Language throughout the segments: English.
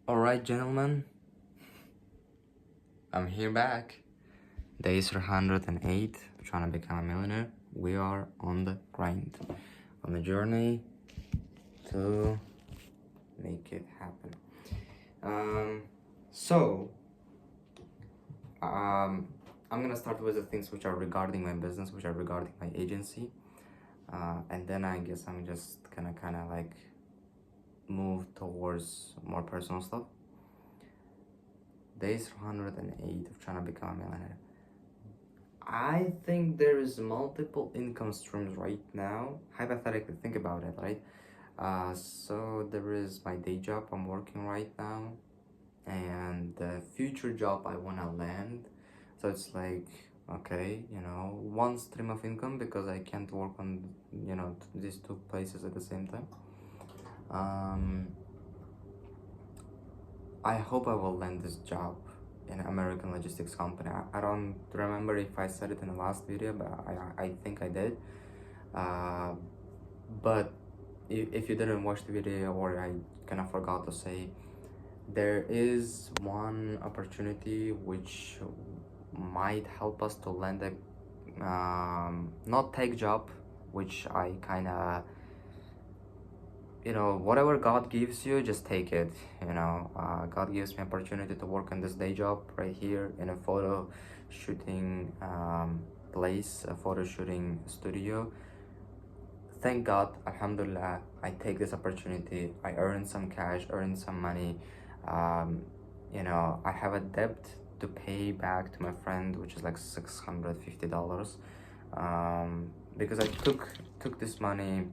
Alright, gentlemen, I'm here back. Day 308, trying to become a millionaire. We are on the grind, on the journey to make it happen. So, I'm gonna start with the things which are regarding my business, which are regarding my agency, and then I guess I'm just gonna kind of like move towards more personal stuff. Day 308 of trying to become a millionaire. I think there is multiple income streams right now. Hypothetically, think about it, right? So there is my day job I'm working right now, and the future job I wanna land. So it's like, okay, one stream of income because I can't work on, these two places at the same time. I hope I will land this job in an American logistics company. I don't remember if I said it in the last video, but I think I did. But if you didn't watch the video or I kind of forgot to say, there is one opportunity which might help us to land a not tech job, which I kind of, whatever God gives you, just take it. God gives me opportunity to work on this day job right here in a photo shooting place, a photo shooting studio. Thank God, alhamdulillah, I take this opportunity. I earn some cash, earn some money. I have a debt to pay back to my friend, which is like $650, because I took this money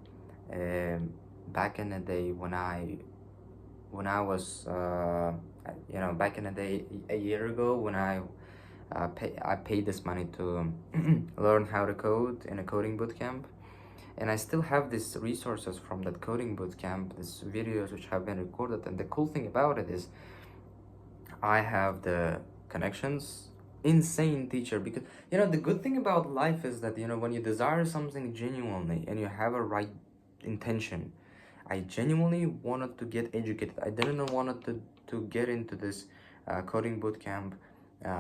back in the day when I was back in the day a year ago when I paid this money to learn how to code in a coding bootcamp. And I still have these resources from that coding bootcamp, these videos which have been recorded. And the cool thing about it is I have the connections, insane teacher. Because the good thing about life is that when you desire something genuinely and you have a right intention. I genuinely wanted to get educated. I didn't want to get into this coding bootcamp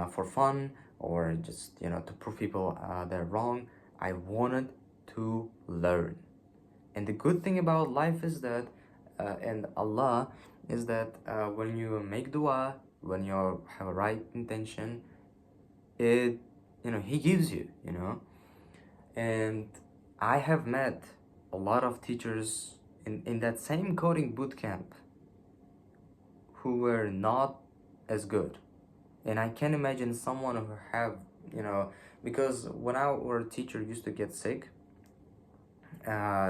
for fun or just to prove people they're wrong. I wanted to learn. And the good thing about life is that and Allah is that when you make dua, when you have a right intention, it He gives you. And I have met a lot of teachers in that same coding bootcamp who were not as good. And I can imagine someone who have, because when our teacher used to get sick,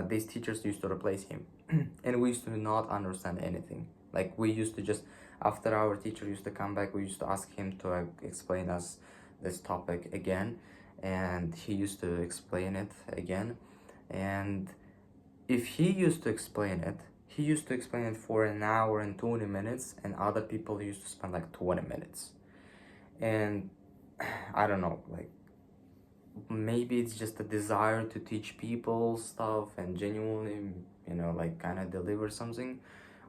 these teachers used to replace him. And we used to not understand anything. Like we used to just, after our teacher used to come back, we used to ask him to explain us this topic again. And he used to explain it again. And if he used to explain it, he used to explain it for an hour and 20 minutes, and other people used to spend like 20 minutes. And I don't know, like maybe it's just a desire to teach people stuff and genuinely, like kind of deliver something,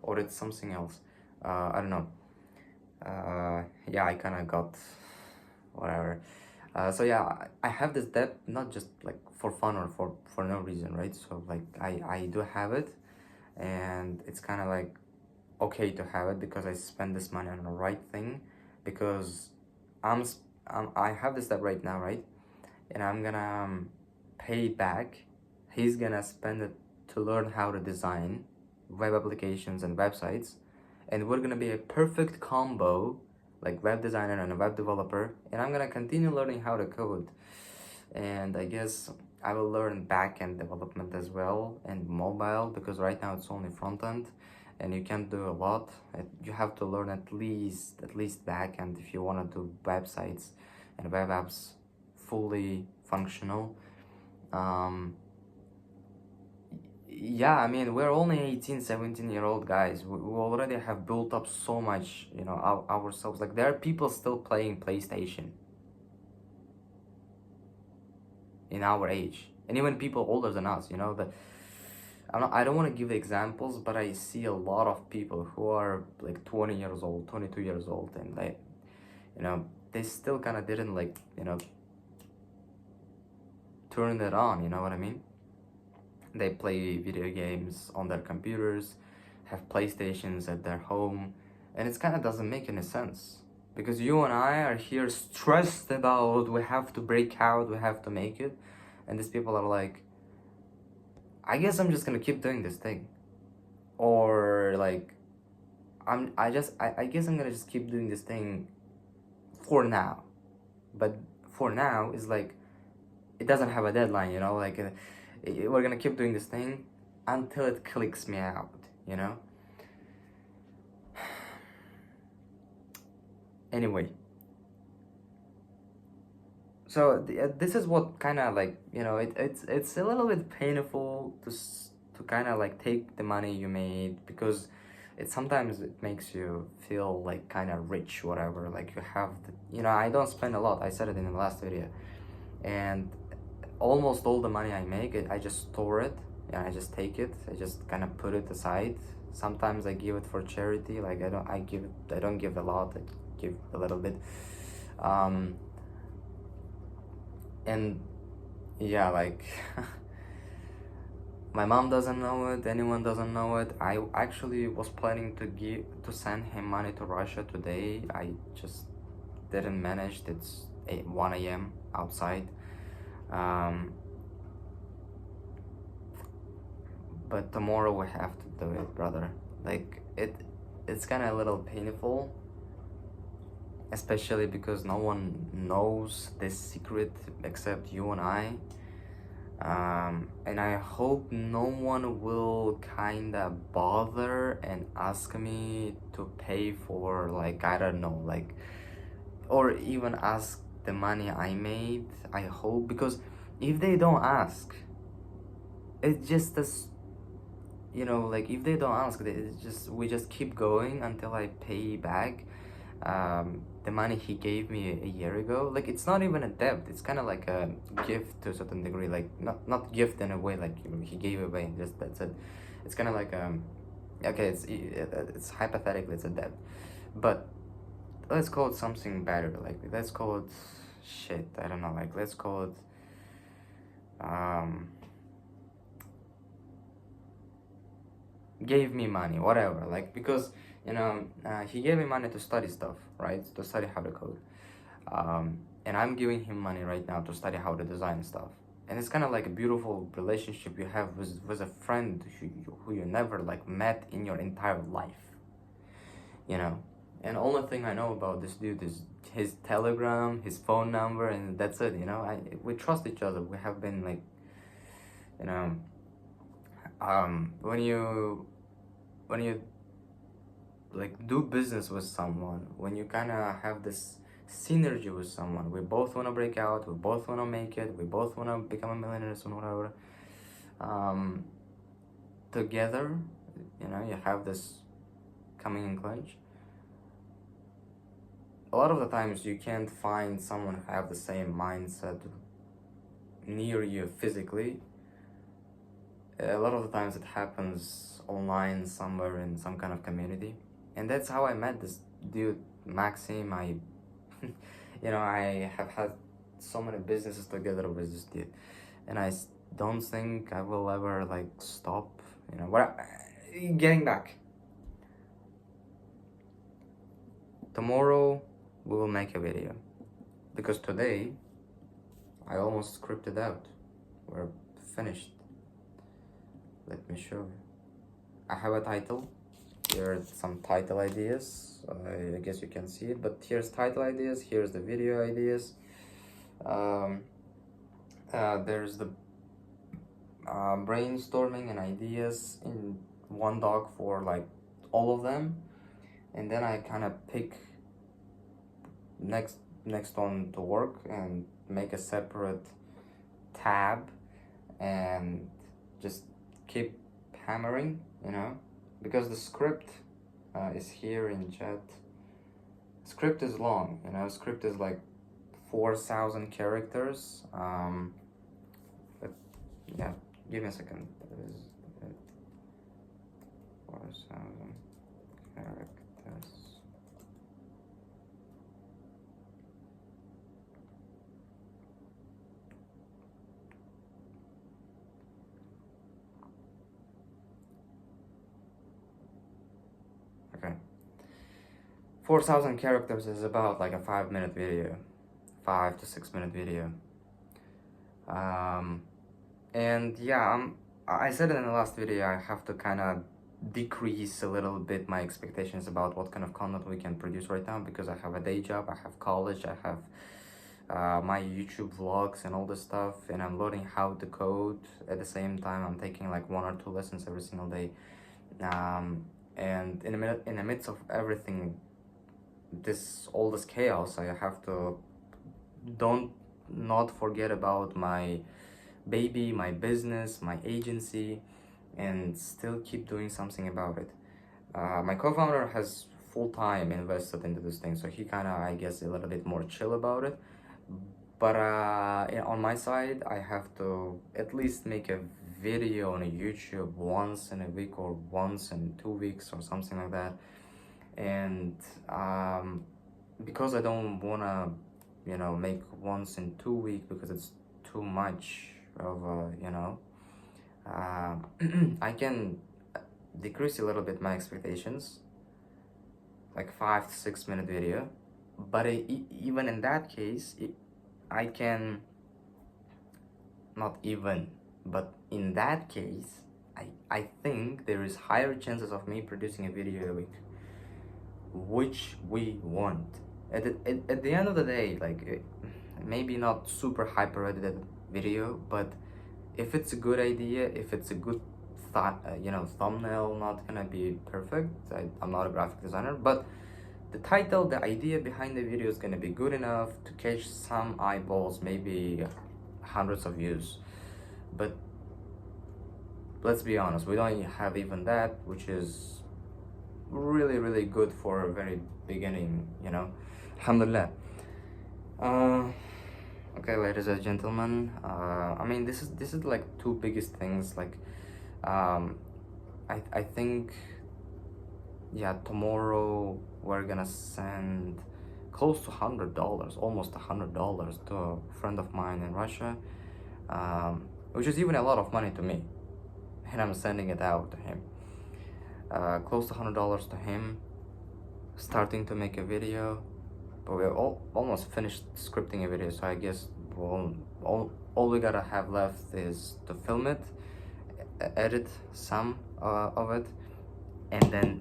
or it's something else. I don't know. Yeah, I kind of got whatever. So yeah, I have this debt not just like for fun or for no reason, right? So like I do have it, and it's kind of like okay to have it because I spend this money on the right thing, because I have this debt right now, right? And I'm gonna pay it back. He's gonna spend it to learn how to design web applications and websites, and we're gonna be a perfect combo, like web designer and a web developer. And I'm gonna continue learning how to code, and I guess I will learn back-end development as well and mobile, because right now it's only front-end and you can't do a lot. You have to learn at least back-end if you want to do websites and web apps fully functional. Yeah, I mean, we're only 18, 17-year-old guys. We already have built up so much, ourselves. Like, there are people still playing PlayStation in our age, and even people older than us, I don't want to give examples, but I see a lot of people who are like 20 years old, 22 years old, and you know, they still kind of didn't like, turn it on, you know what I mean? They play video games on their computers, have PlayStations at their home, and it kind of doesn't make any sense. Because you and I are here stressed about we have to break out, we have to make it, and these people are like, I guess I'm just gonna keep doing this thing. Or like, I guess I'm gonna just keep doing this thing for now. But for now is like, it doesn't have a deadline, like we're gonna keep doing this thing until it clicks me out. Anyway, so this is what kind of like, it's a little bit painful to kind of like take the money you made, because sometimes it makes you feel like kind of rich, whatever, like you have I don't spend a lot, I said it in the last video, and almost all the money I make, I just store it, I just take it, I just kind of put it aside. Sometimes I give it for charity, like I don't give a lot, I give a little bit. And yeah, like my mom doesn't know it, anyone doesn't know it. I actually was planning to send him money to Russia today. I just didn't manage. It's 1 a.m. outside. But tomorrow we have to do it, brother. Like it's kind of a little painful, especially because no one knows this secret except you and I. And I hope no one will kind of bother and ask me to pay for, like, I don't know, like, or even ask the money I made. I hope, because if they don't ask, it's just as, like, if they don't ask, we just keep going until I pay back the money he gave me a year ago. Like, it's not even a debt, it's kind of like a gift to a certain degree, like not gift in a way like he gave away, just that's it. It's kind of like okay, it's hypothetically it's a debt, but let's call it something better, like let's call it shit, I don't know, like let's call it gave me money, whatever, like, because he gave me money to study stuff, right, to study how to code, and I'm giving him money right now to study how to design stuff. And it's kind of like a beautiful relationship you have with a friend who you never like met in your entire life, and only thing I know about this dude is his Telegram, his phone number, and that's it. We trust each other. We have been like, when you like do business with someone, when you kind of have this synergy with someone, we both want to break out, we both want to make it, we both want to become a millionaire soon, whatever, together, you have this coming in clinch. A lot of the times you can't find someone who have the same mindset near you physically. A lot of the times it happens online, somewhere in some kind of community. And that's how I met this dude, Maxim. I have had so many businesses together with this dude, and I don't think I will ever like stop. Getting back. Tomorrow we will make a video, because today I almost scripted out. We're finished. Let me show you. I have a title. Here are some title ideas. I guess you can see it, but here's title ideas, here's the video ideas. There's the brainstorming and ideas in one doc for like all of them, and then I kind of pick next one to work and make a separate tab and just keep hammering, because the script is here in chat. Script is long, script is like 4,000 characters. But yeah, give me a second. 4,000 characters. Okay. 4,000 characters is about like a 5-minute video, 5 to 6 minute video. And yeah, I said it in the last video, I have to kind of decrease a little bit my expectations about what kind of content we can produce right now, because I have a day job, I have college, I have my YouTube vlogs and all this stuff, and I'm learning how to code at the same time. I'm taking like 1 or 2 lessons every single day, and in the midst of everything, all this chaos, I have to not forget about my baby, my business, my agency, and still keep doing something about it. My co-founder has full-time invested into this thing, so he kind of, I guess, a little bit more chill about it. But on my side, I have to at least make a video on YouTube once in a week or once in 2 weeks or something like that. And because I don't wanna, make once in 2 weeks, because it's too much of I can decrease a little bit my expectations, like 5 to 6 minute video. But even in that case, I can not even, but in that case, I think there is higher chances of me producing a video a week, which we want. At the end of the day, like, maybe not super hyper edited video, but if it's a good idea, if it's a good thumbnail, not gonna be perfect. I'm not a graphic designer, but the title, the idea behind the video is gonna be good enough to catch some eyeballs, maybe hundreds of views. But let's be honest, we don't have even that, which is really, really good for a very beginning, Alhamdulillah. Okay, ladies and gentlemen, I mean, this is like two biggest things. Like, I think, yeah, tomorrow we're gonna send close to $100, almost $100 to a friend of mine in Russia, which is even a lot of money to me, and I'm sending it out to him. Close to $100 to him, starting to make a video, but we're almost finished scripting a video, so I guess all we gotta have left is to film it, edit some of it, and then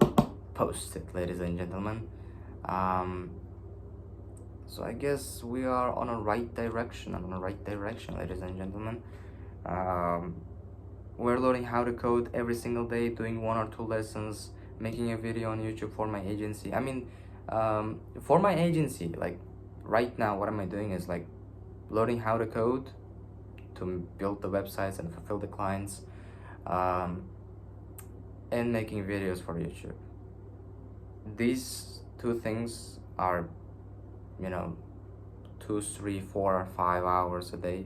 post it, ladies and gentlemen. So I guess we are on a right direction, ladies and gentlemen. We're learning how to code every single day, doing 1 or 2 lessons, making a video on YouTube for my agency. I mean, for my agency, like right now, what am I doing is like learning how to code to build the websites and fulfill the clients, and making videos for YouTube. These 2 things are, 2, 3, 4, or 5 hours a day,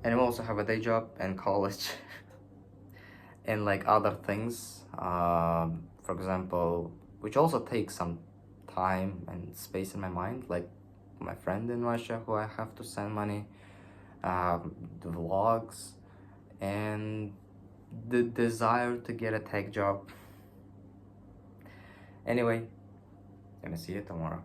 And I also have a day job and college and like other things, for example, which also takes some time and space in my mind, like my friend in Russia who I have to send money, the vlogs, and the desire to get a tech job. Anyway, gonna see you tomorrow.